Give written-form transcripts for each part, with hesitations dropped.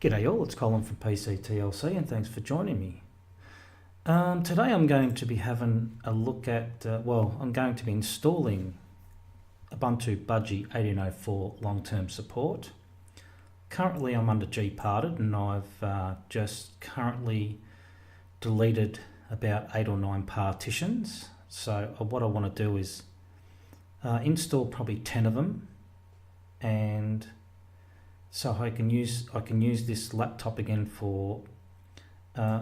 G'day all, it's Colin from PCTLC and thanks for joining me. Today I'm going to be having a look at, I'm going to be installing Ubuntu Budgie 18.04 long-term support. Currently I'm under gparted and I've just currently deleted about 8 or 9 partitions. So what I want to do is install probably 10 of them, and so I can use this laptop again for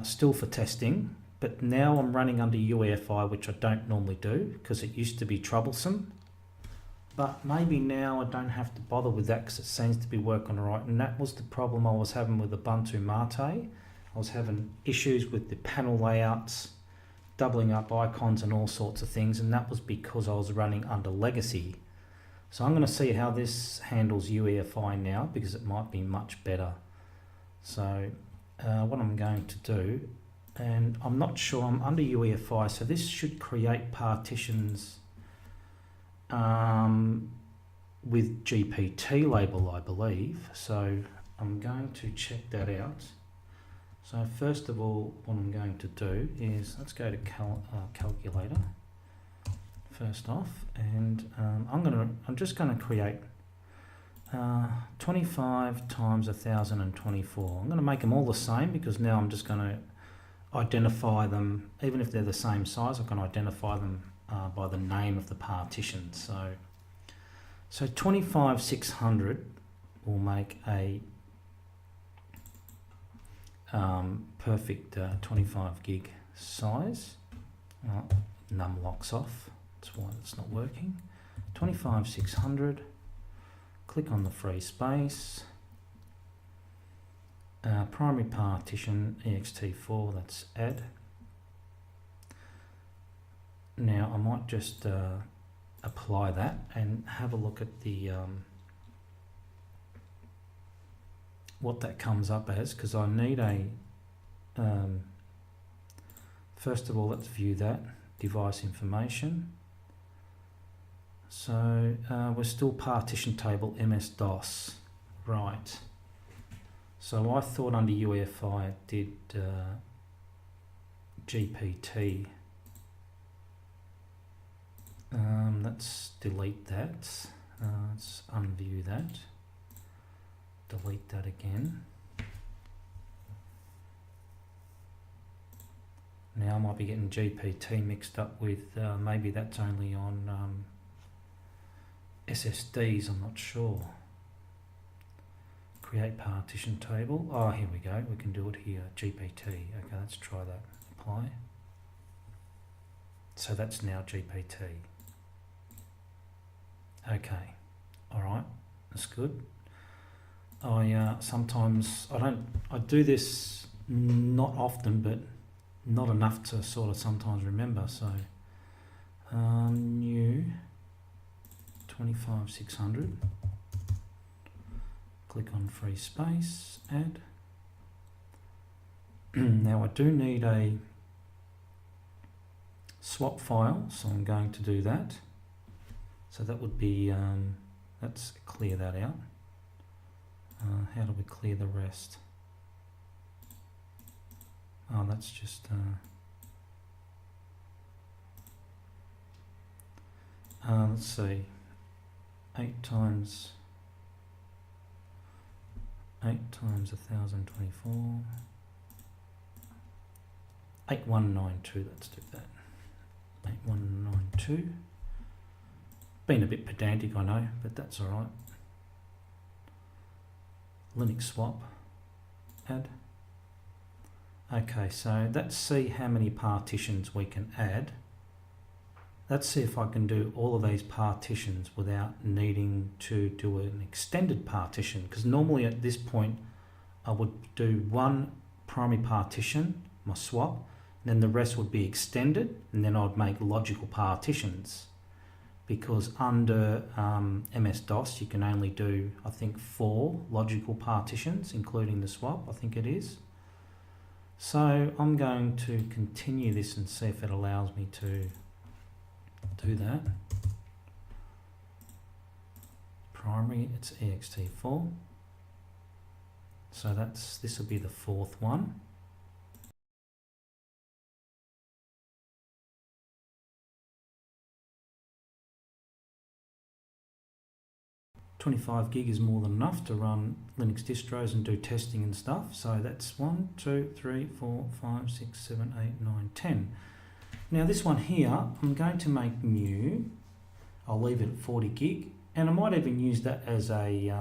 still for testing, but now I'm running under UEFI, which I don't normally do because it used to be troublesome. But maybe now I don't have to bother with that because it seems to be working all right. And that was the problem I was having with Ubuntu Mate. I was having issues with the panel layouts, doubling up icons and all sorts of things, and that was because I was running under legacy. So I'm going to see how this handles UEFI now because it might be much better. So what I'm going to do, and I'm not sure, I'm under UEFI, so this should create partitions with GPT label, I believe. So I'm going to check that out. So first of all, what I'm going to do is, let's go to calculator first off, and I'm just going to create 25 times 1024. I'm going to make them all the same because now I'm just going to identify them, even if they're the same size, I can identify them by the name of the partition. So 25600 will make a perfect 25 gig size. Num locks off, that's why it's not working. 25600, click on the free space, primary partition ext4, that's add. Now I might just apply that and have a look at the what that comes up as, because I need a first of all, let's view that device information. So we're still partition table MS-DOS, right? So I thought under UEFI it did GPT. Let's delete that. Let's unview that. Delete that again. Now I might be getting GPT mixed up with, maybe that's only on SSDs, I'm not sure. Create partition table. Oh, here we go. We can do it here. GPT. Okay, let's try that. Apply. So that's now GPT. Okay. All right. That's good. Sometimes I do this not often, but not enough to sort of sometimes remember. So new 25600, click on free space, add. Now I do need a swap file, so I'm going to do that. So that would be, let's clear that out. How do we clear the rest? Oh, that's just let's see, 8 times 1024, 8192, let's do that. 8192. Been a bit pedantic, I know, but that's alright. Linux swap, add. Okay, so let's see how many partitions we can add. Let's see if I can do all of these partitions without needing to do an extended partition, because normally at this point I would do one primary partition, my swap, and then the rest would be extended, and then I'd make logical partitions. Because under MS-DOS you can only do, I think, 4 logical partitions, including the swap, I think it is. So I'm going to continue this and see if it allows me to do that. primary, it's ext4. So this will be the fourth one. .25 gig is more than enough to run Linux distros and do testing and stuff. So that's 1, 2, 3, 4, 5, 6, 7, 8, 9, 10. Now this one here, I'm going to make new. I'll leave it at 40 gig, and I might even use that as a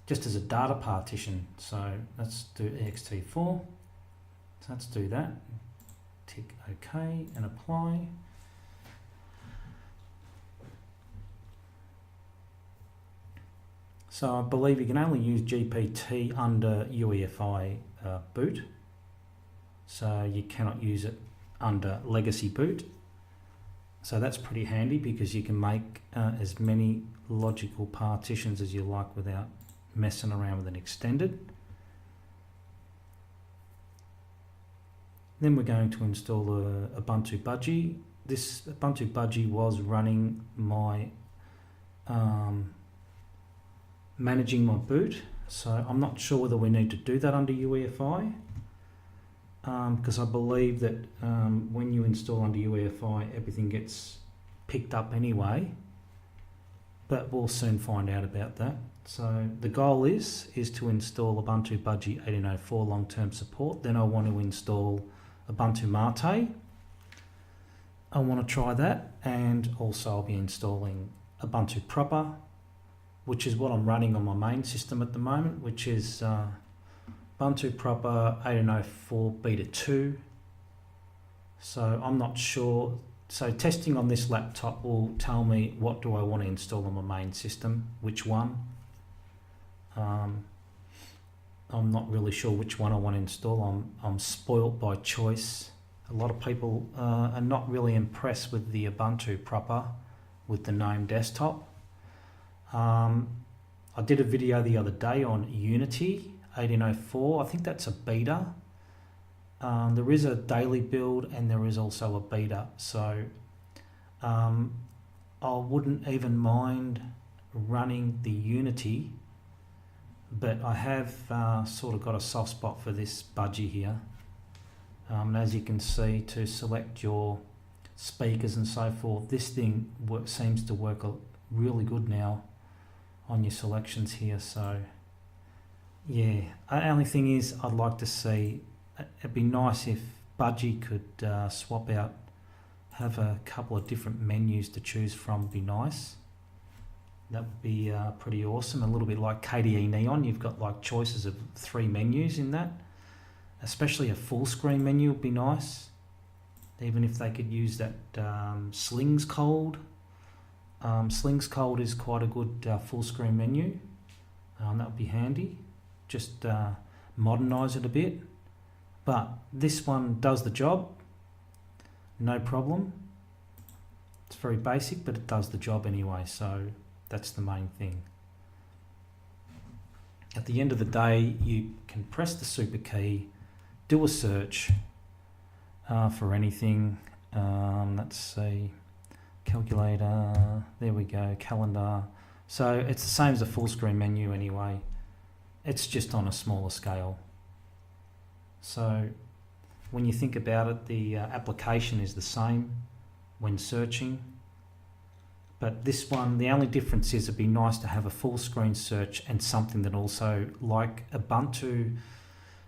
just as a data partition. So let's do ext4. So let's do that. Tick OK and apply. So I believe you can only use GPT under UEFI boot. So you cannot use it under legacy boot. So that's pretty handy because you can make as many logical partitions as you like without messing around with an extended. Then we're going to install Ubuntu Budgie. This Ubuntu Budgie was running my managing my boot, so I'm not sure whether we need to do that under UEFI, because I believe that when you install under UEFI everything gets picked up anyway, but we'll soon find out about that. So the goal is to install Ubuntu Budgie 18.04 long-term support. Then I want to install Ubuntu Mate. I want to try that, and also I'll be installing Ubuntu proper, which is what I'm running on my main system at the moment, which is Ubuntu proper 18.04 beta 2. So I'm not sure. So testing on this laptop will tell me what do I want to install on my main system, which one. I'm not really sure which one I want to install. I'm spoilt by choice. A lot of people are not really impressed with the Ubuntu proper with the GNOME desktop. I did a video the other day on Unity 18.04. I think that's a beta. There is a daily build and there is also a beta. So I wouldn't even mind running the Unity, but I have sort of got a soft spot for this budgie here. As you can see, to select your speakers and so forth, this thing seems to work really good now on your selections here. So yeah, the only thing is I'd like to see, it'd be nice if Budgie could swap out, have a couple of different menus to choose from. Be nice. That would be pretty awesome. A little bit like KDE Neon, you've got like choices of 3 menus in that. Especially a full screen menu would be nice. Even if they could use that Slings Cold. Slings Cold is quite a good full screen menu. That would be handy. Just modernize it a bit. But this one does the job. No problem. It's very basic, but it does the job anyway. So that's the main thing. At the end of the day, you can press the super key, do a search for anything. Let's see. Calculator, there we go, calendar. So it's the same as a full screen menu anyway. It's just on a smaller scale. So when you think about it, the application is the same when searching. But this one, the only difference is it'd be nice to have a full screen search and something that also, like Ubuntu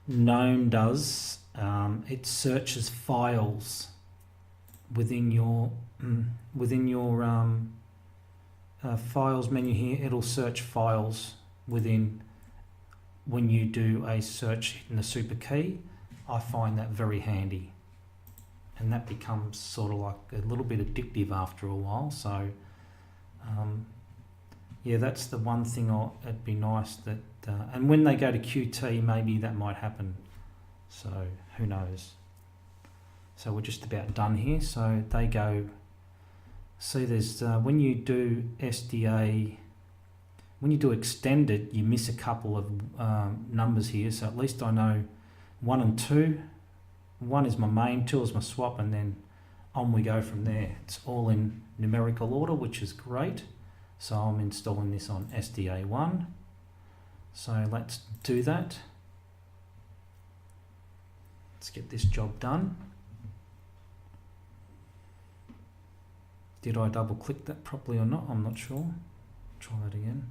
GNOME does, it searches files within your files menu here. It'll search files within when you do a search in the super key. I find that very handy, and that becomes sort of like a little bit addictive after a while. So yeah, that's the one thing it'd be nice that and when they go to Qt, maybe that might happen, so who knows. So we're just about done here. So they go, see there's when you do SDA, when you do extended, you miss a couple of numbers here. So at least I know 1 and 2. 1 is my main, 2 is my swap, and then on we go from there. It's all in numerical order, which is great. So I'm installing this on SDA1. So let's do that. Let's get this job done. Did I double click that properly or not? I'm not sure. Try that again.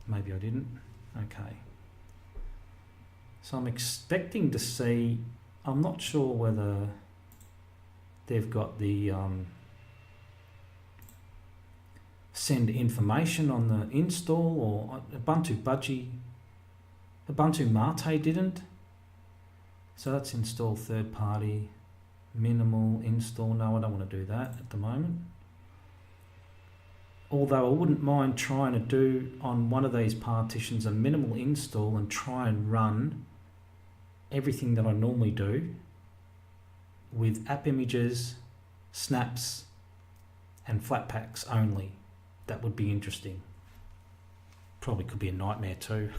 Maybe I didn't. Okay. So I'm expecting to see, I'm not sure whether they've got the send information on the install, or Ubuntu Budgie, Ubuntu Mate didn't. So that's install third party, minimal install. No, I don't want to do that at the moment. Although I wouldn't mind trying to do on one of these partitions a minimal install and try and run everything that I normally do with app images, snaps, and flatpaks only. That would be interesting. Probably could be a nightmare too.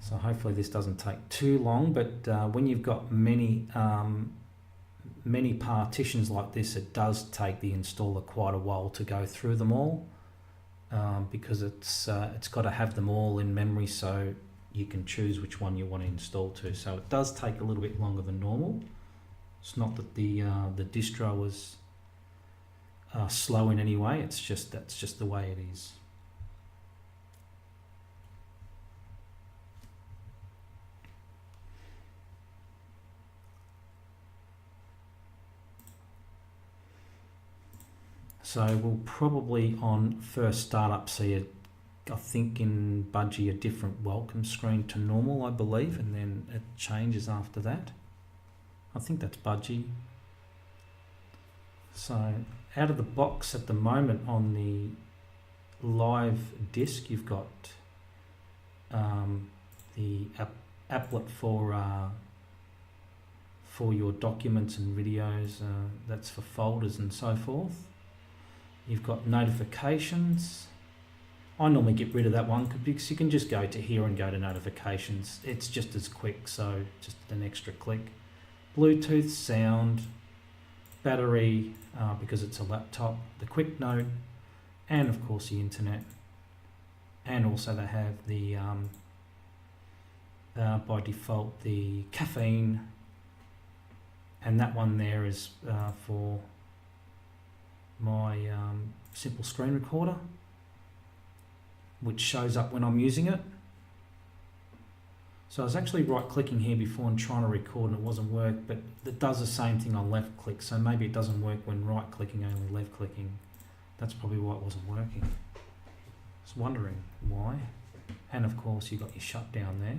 So hopefully this doesn't take too long, but when you've got many partitions like this, it does take the installer quite a while to go through them all, because it's got to have them all in memory so you can choose which one you want to install to. So it does take a little bit longer than normal. It's not that the distro was slow in any way. It's just that's just the way it is. So we'll probably on first startup see I think in Budgie a different welcome screen to normal, I believe, and then it changes after that. I think that's Budgie. So out of the box at the moment on the live disk, you've got the applet for your documents and videos. That's for folders and so forth. You've got notifications. I normally get rid of that one because you can just go to here and go to notifications. It's just as quick, so just an extra click. Bluetooth, sound, battery, because it's a laptop, the quick note, and of course the internet. And also they have the, by default, the caffeine, and that one there is for my simple screen recorder, which shows up when I'm using it. So I was actually right clicking here before and trying to record and it wasn't work, but it does the same thing on left click, so maybe it doesn't work when right clicking, only left clicking. That's probably why it wasn't working. I was wondering why. And of course you got your shutdown there,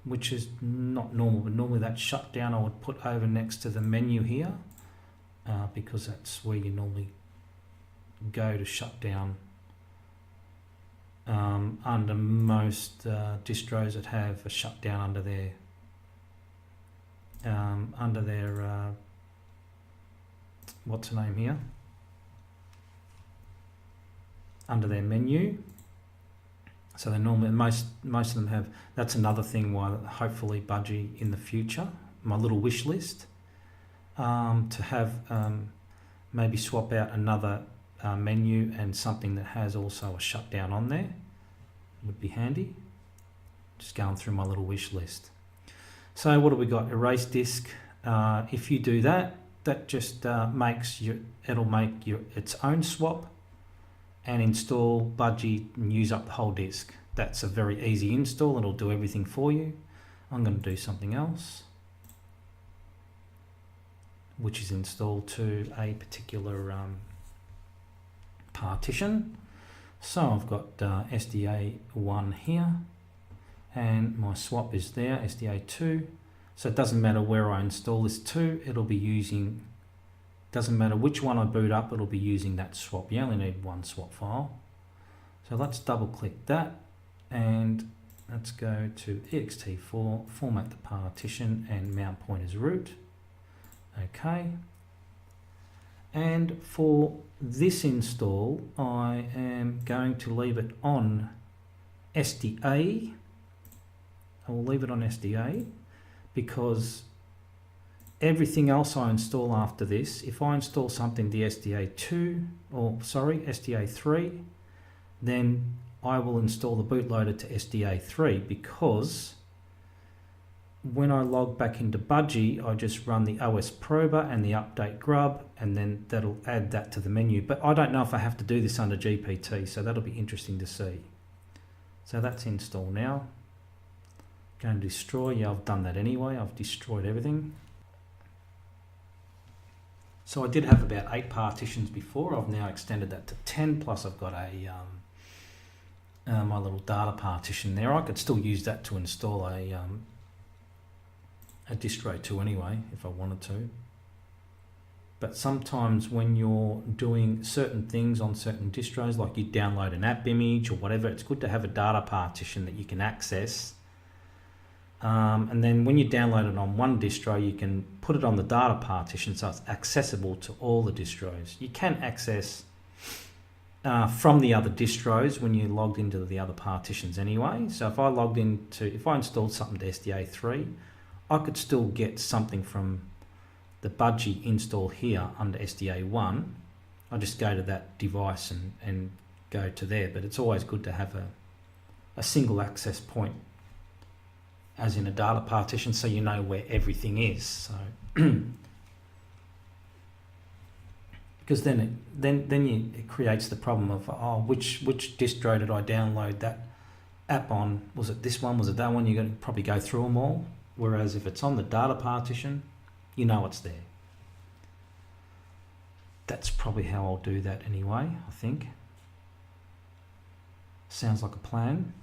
which is not normal, but normally that shutdown I would put over next to the menu here, because that's where you normally go to shut down under most distros that have a shutdown under their what's the name here, under their menu. So they normally, most of them have. That's another thing why hopefully Budgie in the future, my little wish list, to have maybe swap out another menu and something that has also a shutdown on there would be handy. Just going through my little wish list. So what do we got? Erase disk. If you do that, that just it'll make its own swap and install Budgie and use up the whole disk. That's a very easy install. It'll do everything for you. I'm going to do something else, which is installed to a particular partition. So I've got SDA1 here, and my swap is there, SDA2. So it doesn't matter where I install this to, it'll be using, doesn't matter which one I boot up, it'll be using that swap. You only need one swap file. So let's double click that, and let's go to ext4, format the partition, and mount point as root. Okay. And for this install, I am going to leave it on SDA. I will leave it on SDA because everything else I install after this, if I install something the SDA3, then I will install the bootloader to SDA3, because when I log back into Budgie, I just run the OS prober and the update grub, and then that'll add that to the menu. But I don't know if I have to do this under GPT, so that'll be interesting to see. So that's installed now. Going to destroy, yeah, I've done that anyway. I've destroyed everything. So I did have about 8 partitions before. I've now extended that to 10, plus I've got my little data partition there. I could still use that to install a distro too anyway, if I wanted to. But sometimes when you're doing certain things on certain distros, like you download an app image or whatever, it's good to have a data partition that you can access. And then when you download it on one distro, you can put it on the data partition so it's accessible to all the distros. You can access from the other distros when you logged into the other partitions anyway. So if I installed something to SDA3, I could still get something from the Budgie install here under SDA1. I just go to that device and go to there, but it's always good to have a single access point, as in a data partition, so you know where everything is. So because then it creates the problem of, oh, which distro did I download that app on? Was it this one? Was it that one? You're going to probably go through them all. Whereas if it's on the data partition, you know it's there. That's probably how I'll do that anyway, I think. Sounds like a plan.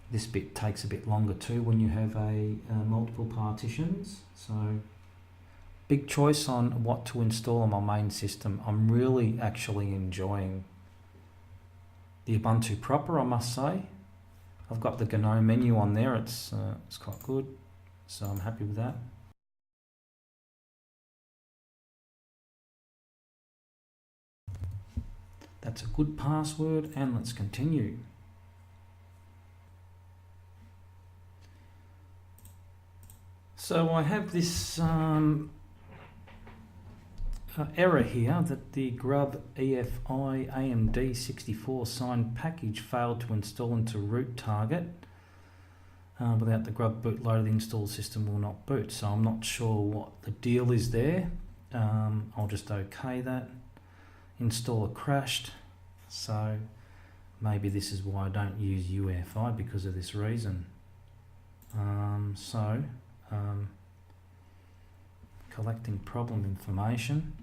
This bit takes a bit longer too when you have multiple partitions. So big choice on what to install on my main system. I'm really actually enjoying the Ubuntu proper, I must say. I've got the GNOME menu on there. It's quite good, so I'm happy with that. That's a good password, and let's continue. So I have this error here that the grub EFI AMD64 signed package failed to install into root target. Without the grub bootloader, the install system will not boot. So I'm not sure what the deal is there. I'll just OK that. Installer crashed. So maybe this is why I don't use UEFI, because of this reason. Collecting problem information.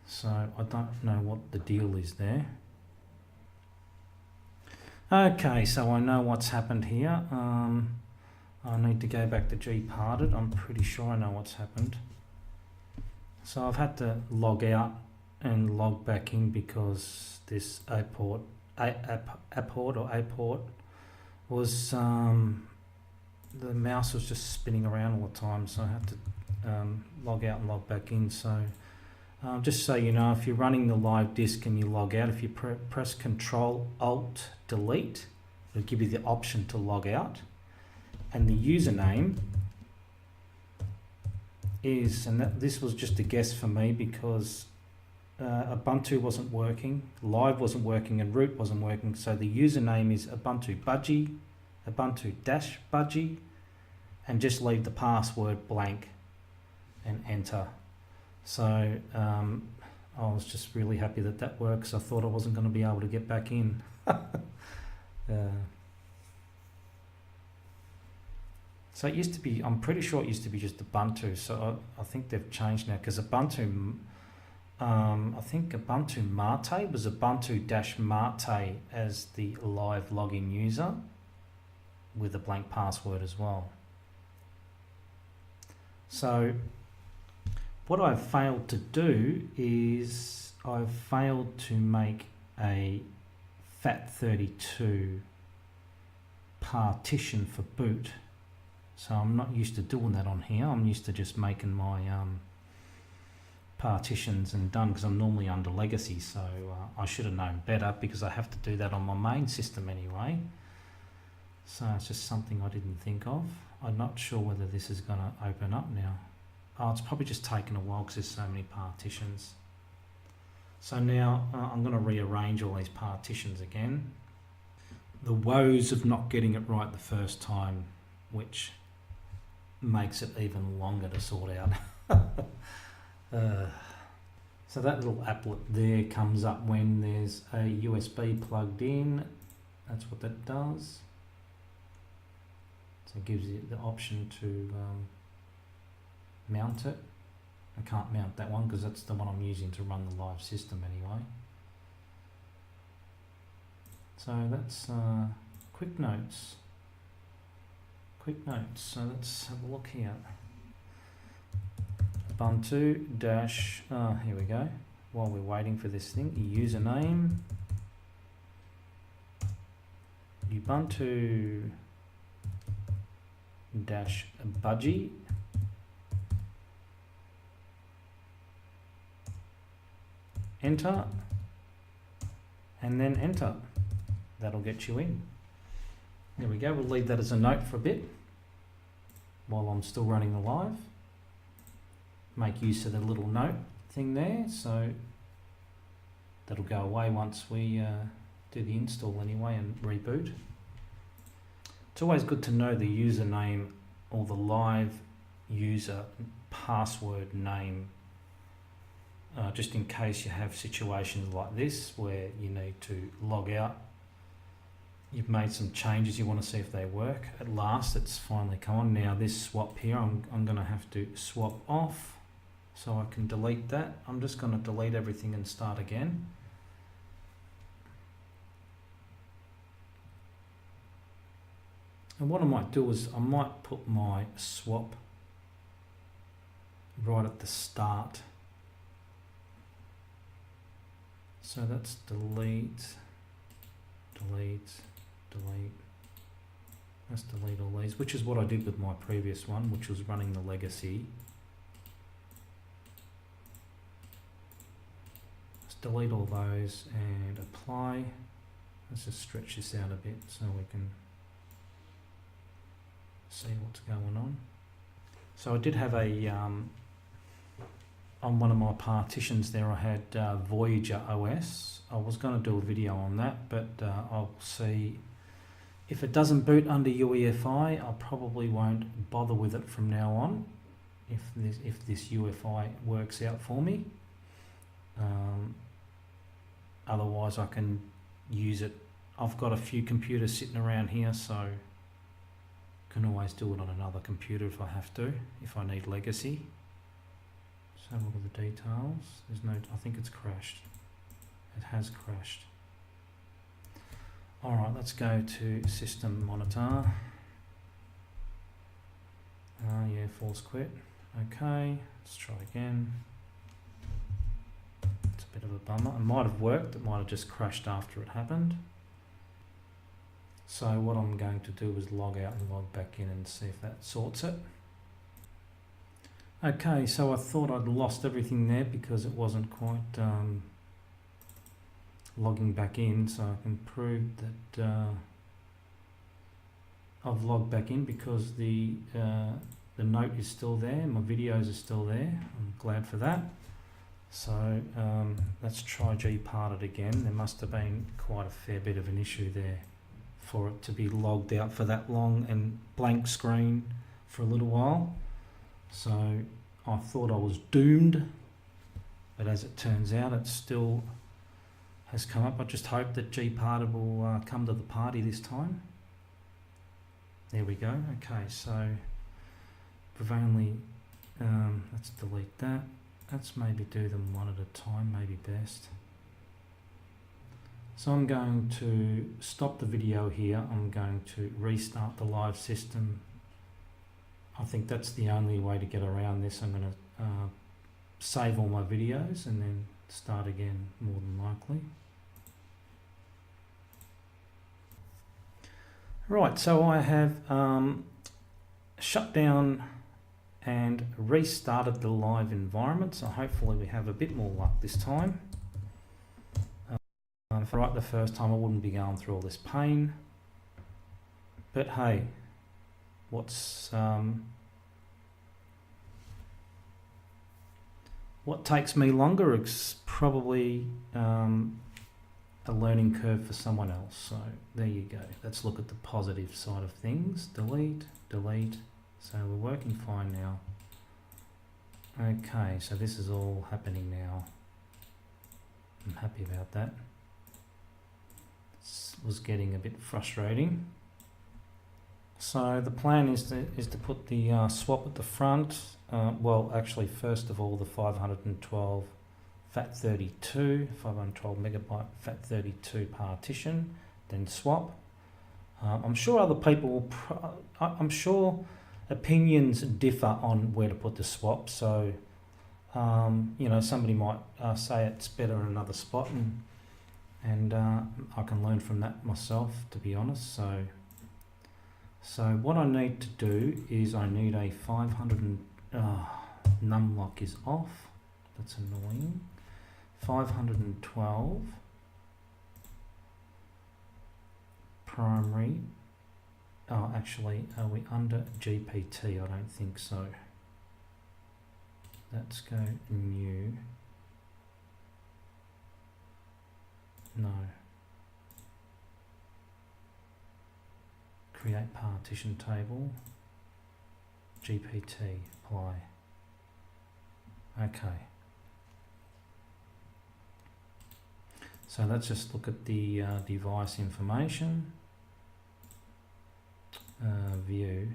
So I don't know what the deal is there. Okay, so I know what's happened here. I need to go back to gparted. I'm pretty sure I know what's happened. So I've had to log out and log back in because this apport was the mouse was just spinning around all the time, so I had to log out and log back in. So just so you know, if you're running the live disk and you log out, if you press Control Alt Delete, it'll give you the option to log out, and the username is, and this was just a guess for me because Ubuntu wasn't working, live wasn't working, and root wasn't working. So the username is Ubuntu Budgie, Ubuntu-Budgie, and just leave the password blank and enter. So I was just really happy that that works. I thought I wasn't going to be able to get back in. So it used to be, I'm pretty sure it used to be just Ubuntu. So I think they've changed now, because Ubuntu, I think Ubuntu Mate was Ubuntu-Mate as the live login user with a blank password as well. So what I've failed to do is I've failed to make a FAT32 partition for boot. So I'm not used to doing that on here. I'm used to just making my partitions and done, because I'm normally under legacy. So I should have known better, because I have to do that on my main system anyway. So it's just something I didn't think of. I'm not sure whether this is going to open up now. Oh, it's probably just taken a while because there's so many partitions. So now I'm going to rearrange all these partitions again. The woes of not getting it right the first time, which makes it even longer to sort out. So that little applet there comes up when there's a USB plugged in. That's what that does. So it gives you the option to mount it. I can't mount that one because that's the one I'm using to run the live system anyway. So that's quick notes. Quick notes. So let's have a look here. Ubuntu dash, here we go. While we're waiting for this thing, username. Ubuntu dash Budgie. Enter. And then enter. That'll get you in. There we go. We'll leave that as a note for a bit while I'm still running the live. Make use of the little note thing there, so that'll go away once we do the install anyway and reboot. It's always good to know the username or the live user password name, just in case you have situations like this where you need to log out. You've made some changes, you want to see if they work. At last, it's finally come on. Now this swap here, I'm going to have to swap off so I can delete that. I'm just going to delete everything and start again. And what I might do is I might put my swap right at the start. So that's delete, delete, delete. Let's delete all these, which is what I did with my previous one, which was running the legacy. Let's delete all those and apply. Let's just stretch this out a bit so we can see what's going on. So I did have a on one of my partitions there I had Voyager OS. I was going to do a video on that, but I'll see if it doesn't boot under UEFI. I probably won't bother with it from now on if this UEFI works out for me. Otherwise I can use it. I've got a few computers sitting around here, so can always do it on another computer if I have to, if I need legacy. So have a look at the details. There's no, I think it's crashed. It has crashed. Alright, let's go to system monitor. Yeah, force quit. Okay, let's try again. It's a bit of a bummer. It might have worked, it might have just crashed after it happened. So what I'm going to do is log out and log back in and see if that sorts it. Okay, so I thought I'd lost everything there because it wasn't quite logging back in, so I can prove that I've logged back in because the note is still there, my videos are still there. I'm glad for that. So let's try gparted again. There must have been quite a fair bit of an issue there for it to be logged out for that long and blank screen for a little while. So I thought I was doomed, but as it turns out, it still has come up. I just hope that gparted will come to the party this time. There we go. Okay, so prevailing, let's delete that. Let's maybe do them one at a time, maybe best. So I'm going to stop the video here. I'm going to restart the live system. I think that's the only way to get around this. I'm going to save all my videos and then start again, more than likely. Right, so I have shut down and restarted the live environment, so hopefully we have a bit more luck this time. If I write the first time, I wouldn't be going through all this pain, but hey, what takes me longer is probably a learning curve for someone else. So there you go. Let's look at the positive side of things. Delete, delete. So we're working fine now. Okay, so this is all happening now. I'm happy about that. This was getting a bit frustrating. So the plan is to put the swap at the front. Well, actually, first of all, the 512 FAT32, 512 megabyte FAT32 partition, then swap. I'm sure other people will. I'm sure opinions differ on where to put the swap. So, you know, somebody might say it's better in another spot, and I can learn from that myself, to be honest. So what I need to do is I need a 500 numlock is off. That's annoying. 512 primary. Oh, actually, are we under GPT? I don't think so. Let's go new. No. Create partition table. GPT, apply. Okay. So let's just look at the device information. View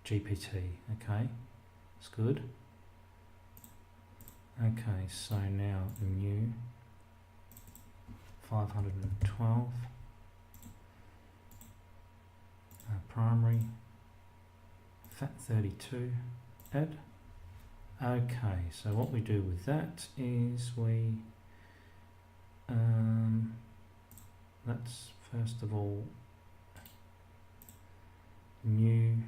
GPT. Okay, it's good. Okay, so now new 512 primary FAT32 add. Okay, so what we do with that is we let's first of all new,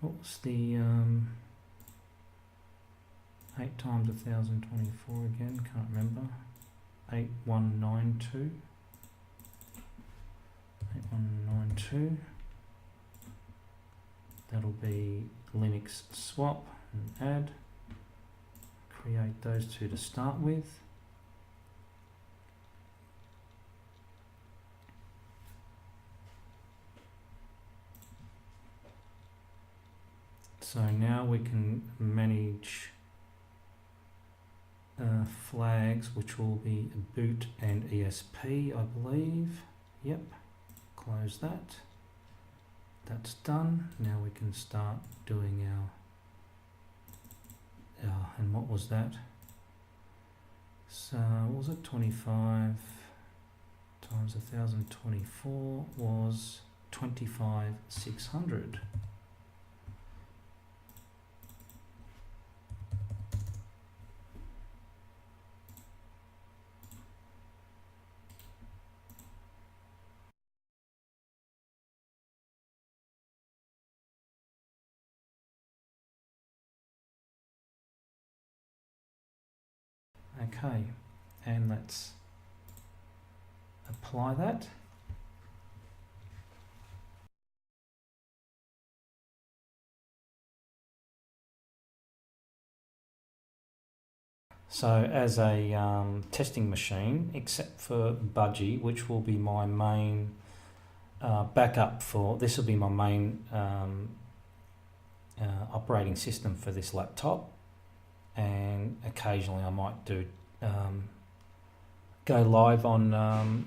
what's the 8 times 1024 again, can't remember, 8192, 8192, that'll be Linux swap and add, create those two to start with. So now we can manage flags, which will be boot and ESP, I believe. Yep, close that. That's done. Now we can start doing our, and what was that? So what was it, 25 times 1024 was 25,600. Okay, and let's apply that. So as a testing machine, except for Budgie, which will be my main backup for, this will be my main operating system for this laptop, and occasionally I might do go live on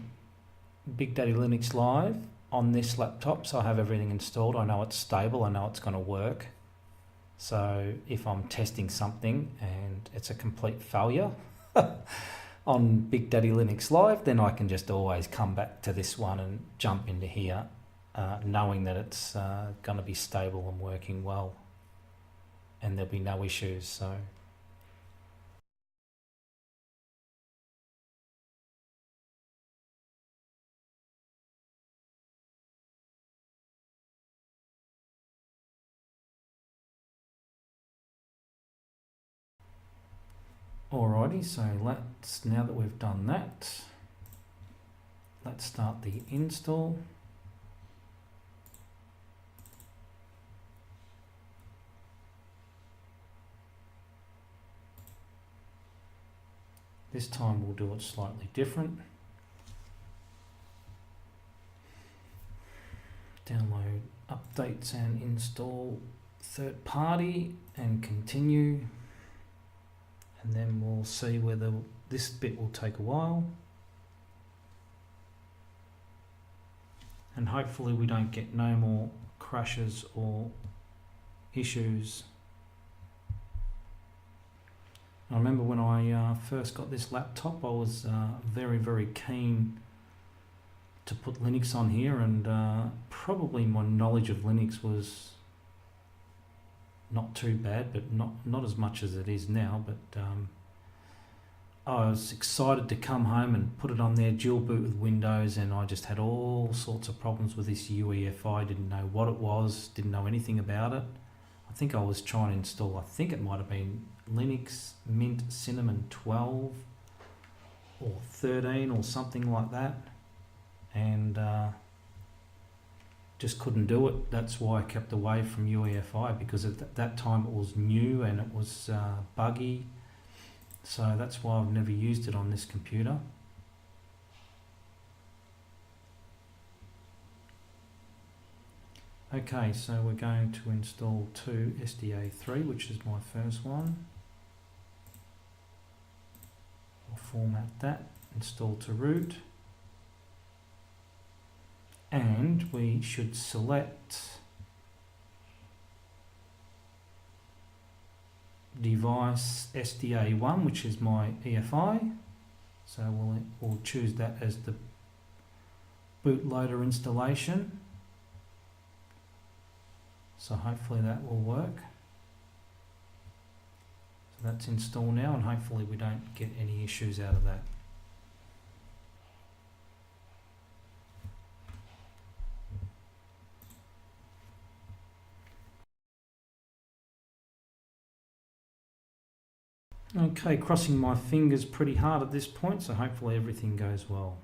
BigDaddyLinux Live on this laptop, so I have everything installed. I know it's stable, I know it's going to work. So if I'm testing something and it's a complete failure on BigDaddyLinux Live, then I can just always come back to this one and jump into here, knowing that it's going to be stable and working well, and there'll be no issues. So alrighty, so let's, now that we've done that, let's start the install. This time we'll do it slightly different. Download updates and install third party and continue. And then we'll see whether this bit will take a while. And hopefully we don't get no more crashes or issues. I remember when I first got this laptop, I was very keen to put Linux on here, and probably my knowledge of Linux was not too bad, but not as much as it is now. But I was excited to come home and put it on there, dual boot with Windows, and I just had all sorts of problems with this UEFI. Didn't know what it was, didn't know anything about it. I think I was trying to install, I think it might have been Linux Mint Cinnamon 12 or 13 or something like that, and just couldn't do it. That's why I kept away from UEFI, because at that time it was new and it was buggy, so that's why I've never used it on this computer. Okay, so we're going to install to SDA3, which is my first one. We'll format that, install to root. And we should select device SDA1, which is my EFI. So we'll choose that as the bootloader installation. So hopefully that will work. So that's installed now, and hopefully we don't get any issues out of that. Okay, crossing my fingers pretty hard at this point, so hopefully everything goes well.